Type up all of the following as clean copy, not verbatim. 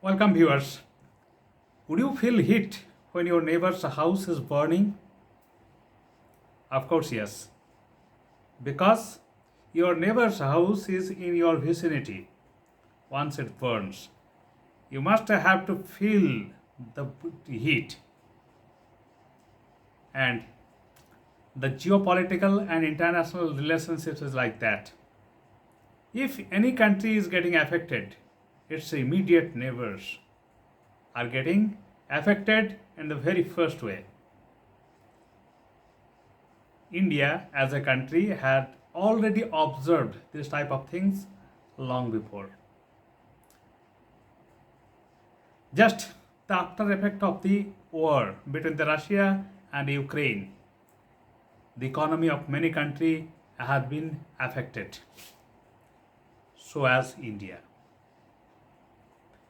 Welcome, viewers. Would you feel heat when your neighbor's house is burning? Of course, yes. Because your neighbor's house is in your vicinity. Once it burns, you must have to feel the heat. And the geopolitical and international relationships is like that. If any country is getting affected, its immediate neighbors are getting affected in the very first way. India as a country had already observed this type of things long before. Just the after effect of the war between the Russia and Ukraine, the economy of many countries had been affected, so as India.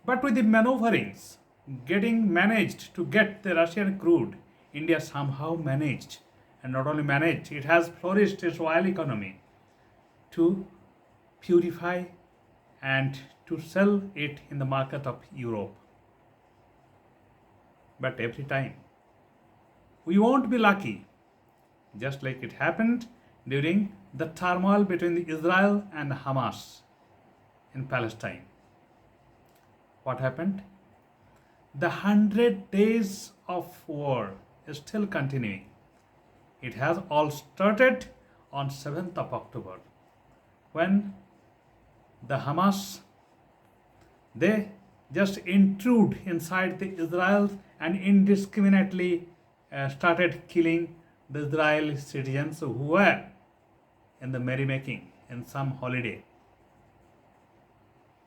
But with the maneuverings getting managed to get the Russian crude, India somehow managed, and not only managed, it has flourished its oil economy to purify and to sell it in the market of Europe. But every time we won't be lucky, just like it happened during the turmoil between Israel and Hamas in Palestine. What happened? The 100 days of war is still continuing. It has all started on 7th of October when the Hamas they just intrude inside the Israel and indiscriminately started killing the Israeli citizens who were in the merrymaking in some holiday.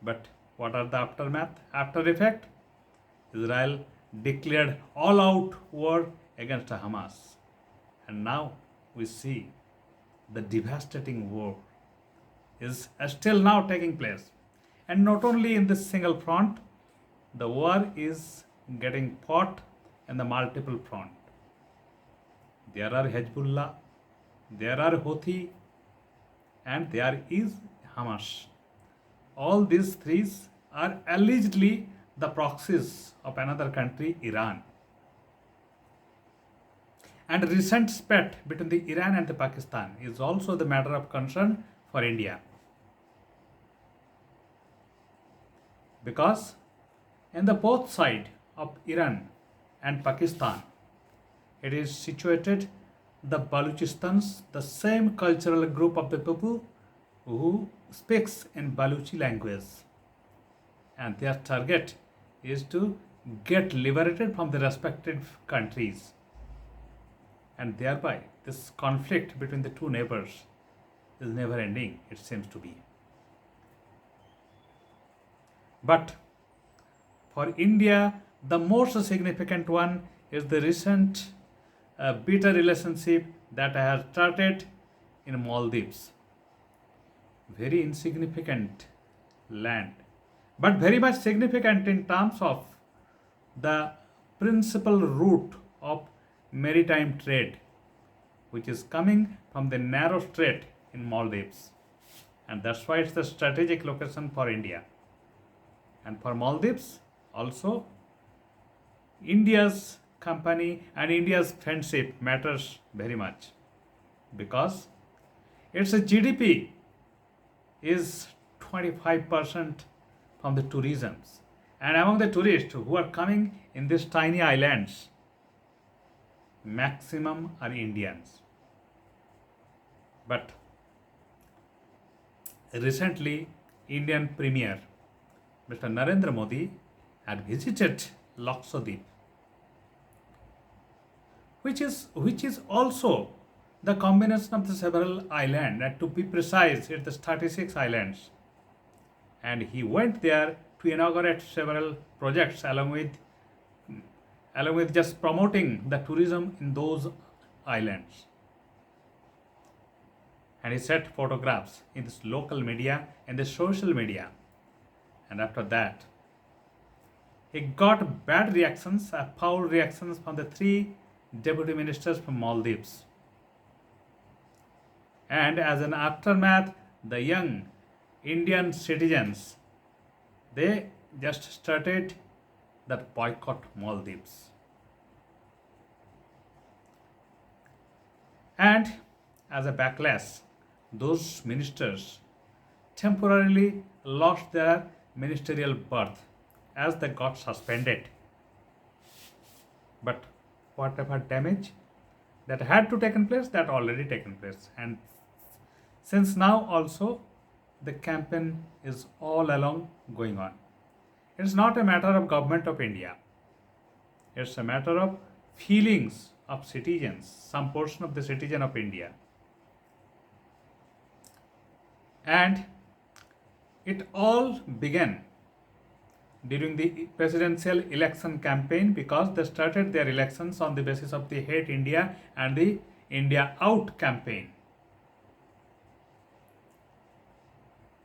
But what are the aftermath? After effect? Israel declared all out war against Hamas. And now we see the devastating war is still now taking place. And not only in this single front, the war is getting fought in the multiple front. There are Hezbollah, there are Houthi, and there is Hamas. All these three are allegedly the proxies of another country, Iran. And recent spat between the Iran and the Pakistan is also the matter of concern for India. Because in the both side of Iran and Pakistan, it is situated the Baluchistans, the same cultural group of the people who speaks in Baluchi language. And their target is to get liberated from the respective countries. And thereby, this conflict between the two neighbors is never ending, it seems to be. But for India, the most significant one is the recent bitter relationship that has started in Maldives. Very insignificant land, but very much significant in terms of the principal route of maritime trade, which is coming from the narrow strait in Maldives. And that's why it's the strategic location for India. And for Maldives, also, India's company and India's friendship matters very much because its GDP is 25% from the tourism. And among the tourists who are coming in these tiny islands, maximum are Indians. But recently, Indian Premier Mr. Narendra Modi had visited Lakshadweep, which is also the combination of the several islands, and to be precise, it's the 36 islands. And he went there to inaugurate several projects along with just promoting the tourism in those islands. And he set photographs in this local media and the social media. And after that, he got bad reactions, foul reactions from the three deputy ministers from Maldives. And as an aftermath, the young Indian citizens they just started that boycott Maldives. And as a backlash, those ministers temporarily lost their ministerial berth as they got suspended. But whatever damage that had to taken place, that already taken place. And since now also the campaign is all along going on. It's not a matter of government of India. It's a matter of feelings of citizens, some portion of the citizen of India. And it all began during the presidential election campaign because they started their elections on the basis of the Hate India and the India Out campaign.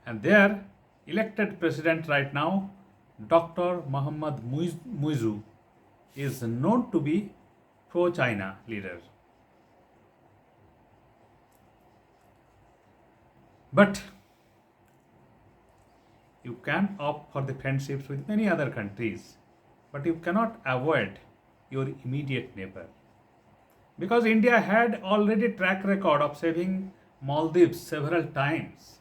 And their elected president right now, Dr. Muhammad Muizu, is known to be pro-China leader. But you can opt for the friendships with many other countries, but you cannot avoid your immediate neighbor. Because India had already track record of saving Maldives several times.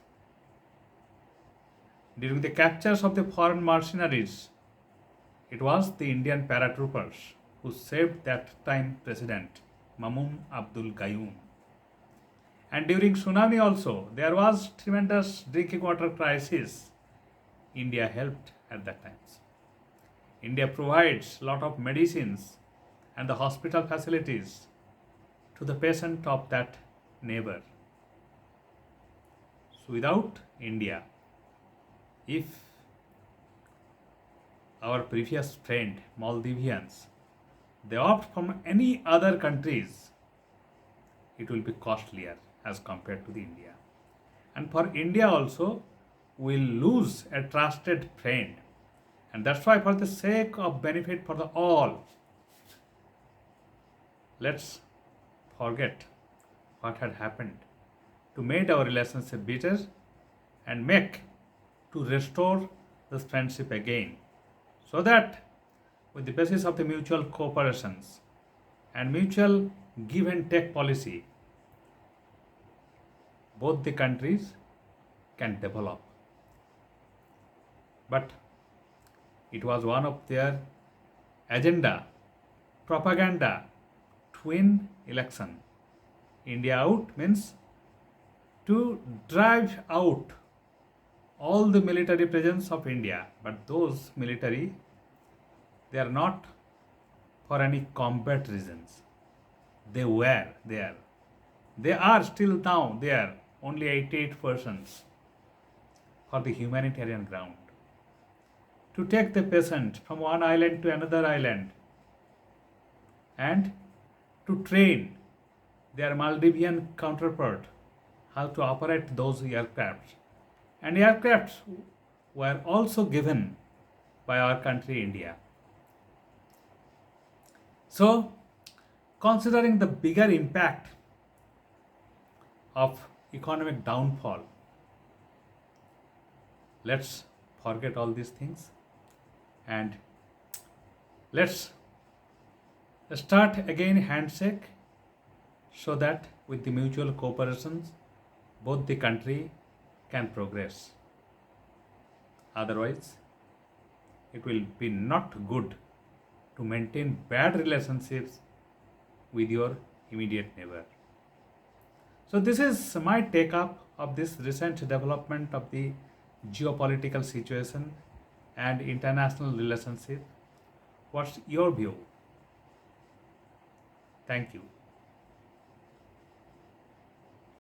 During the captures of the foreign mercenaries, it was the Indian paratroopers who saved that time President Mamun Abdul Gayoom. And during tsunami also, there was tremendous drinking water crisis. India helped at that time. India provides lot of medicines and the hospital facilities to the patient of that neighbor. So without India, if our previous friend Maldivians, they opt from any other countries, it will be costlier as compared to the India. And for India also, we'll lose a trusted friend. And that's why for the sake of benefit for the all, let's forget what had happened to make our relationship better and make to restore this friendship again, so that with the basis of the mutual cooperations and mutual give and take policy, both the countries can develop. But it was one of their agenda, propaganda to win election. India out means to drive out all the military presence of India, but those military, they are not for any combat reasons. They were there. They are still now there, only 88 persons for the humanitarian ground. To take the patient from one island to another island and to train their Maldivian counterpart how to operate those aircrafts. And aircrafts were also given by our country, India. So, considering the bigger impact of economic downfall, let's forget all these things and let's start again handshake, so that with the mutual cooperations both the country can progress. Otherwise, it will be not good to maintain bad relationships with your immediate neighbor. So this is my take up of this recent development of the geopolitical situation and international relationship. What's your view? Thank you.